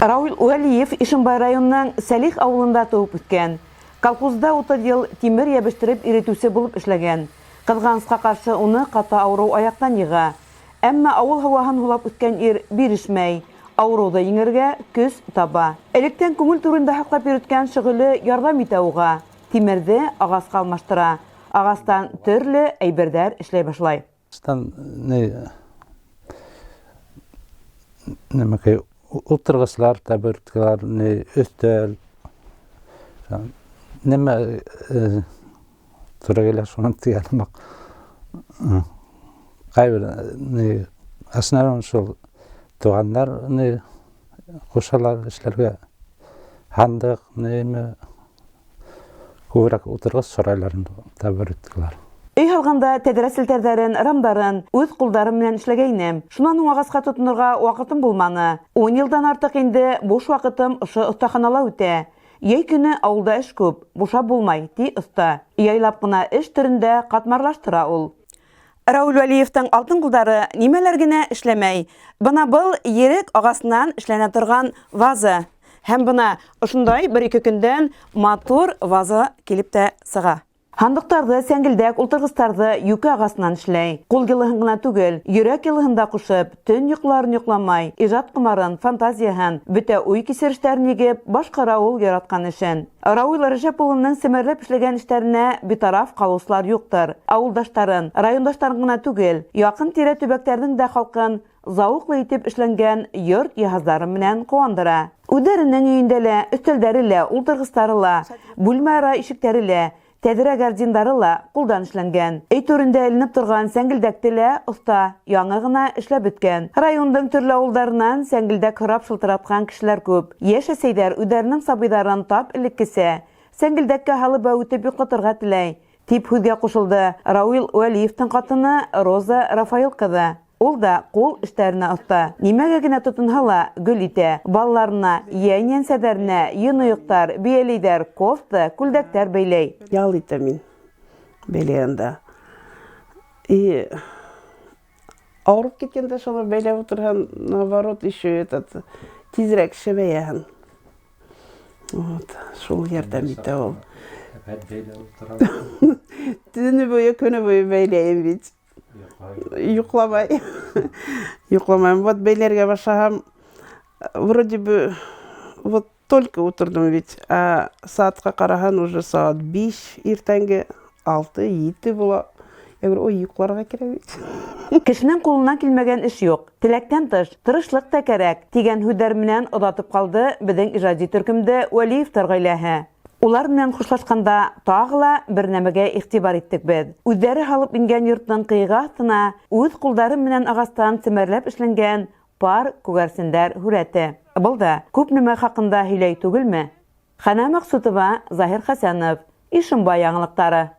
Рауил Уәлиев Ишембай районының Сәлих авылында туып үткән. Колхозда 30 ел тимер ябештіріп иретүсе булып эшләгән. Кызганычка каршы уны каты авыру аяктан йыга. Әмма авыл һаваһын һулап үткән ир бирешмәй. Авыруды еңергә көс таба. Электән күңел турында һаклап йөрткән шөгыле ярдәм итә уга. Тимерде агаска алмаштыра. Агастан төрле әйбердәр эшләй башлай. Отырғысылар, табыртқылар, өстел, неме тұра келе соны тиялым бақ. Қайбір асынарым сол туғандар қошалар ішлерге хандық, неме көбірек отырғыс сұрайларын табыртқылар. Үй алганда тәдәрәселтәрдәрен, рамдарын үз кулдарым белән эшләгәйнем. Шуннан уң агасқа тотынырга вакытым булманы. 10 елдан артык инде буш вакытым ошо остаханала үтә. Яй көне авылда эш күп, бушап булмай, ди оста. Яйлап кына эш төрендә катмарлаштыра ул. Рауил Уәлиевтің алтын кулдары нимәләр генә эшләмәй. Бына был ерек агасыннан эшләнә торган ваза. Һәм бына ошондай бер-ике көндән матур ваза килеп тә сыга. Хандыктарды, сәңгелдәк, ултыргыстарды юкә агасынан эшләй. Кул йылыһын гына түгел, йөрәк йылыһында кушып, төн йокларын йокламай, иҗат кымарын, фантазияһын, бөтә уй кисерештәрен егеп, башкара ул яраткан эшен. Рауил Рәҗәп улының семәрләп эшләгән эшләренә битараф калучылар юктыр. Авылдаштарын, райондаштарын гына түгел, якын тирә төбәкләрнең дә халкын зауыклы итеп эшләнгән йорт яһазлары белән куандыра. Үдәренең өендә лә, өстәлдәре лә, ултыргыстары ла, бүлмә ишектәре лә, тәдәрә гардиндары ла кулдан эшләнгән. Өй түрендә эленеп торган сәңгелдәкте лә оста яңа гына эшләп беткән. Райондың төрле авылларыннан сәңгелдәк кырап шылтыраткан кешеләр күп. Яшь әсәйдәр үдәренең сабыйларын тап элеккесә, сәңгелдәккә халып үтеп йоклатырга теләй. Тип һүзгә кушылды Рауил Уәлиевтің катыны Роза Рафаил кызы. Ул да кул эшләренә оста. Нимәгә генә тотынһа ла гөл итә. Балларына, яйнәнсәдәренә йонойыктар, бияләйдәр, кофта, күлдәктәр бәйләй. Ял итәм мин бәйләгәндә. Авырып киткәндә шулай бәйләп утырган, наоборот, еще тизрәк шәбәяһен. Вот, шул ярдәм итә ул. Төне буе, көне буе бәйләйм бит. Йокламай. Йокламайм. Вот бәйләргә башлагам. Вроде бы вот только утырдым ведь, а саатка караган уже саат 5 иртәнге 6-7 була. Я говорю, ой, йокларга кирәк бит. Кешенең кулыннан килмәгән эш юк. Теләктән тыш, тырышлык та кирәк. Дигән һүзләр менән озатып калды безнең иҗади төркемдә Уәлиевтер гаиләһе. Улар менән хушлашканда тагыла бер нәмәгә игътибар иттек без. Үзләре халып ингән йортның кыйга астына үз кулдары менән агастан семәрләп эшләнгән пар күгәрсендәр һүрәте. Был да күп нәмә хакында һөйләй түгелме? Хана Максутова, Заһир Хәсәнов, Ишембай яңалыктары.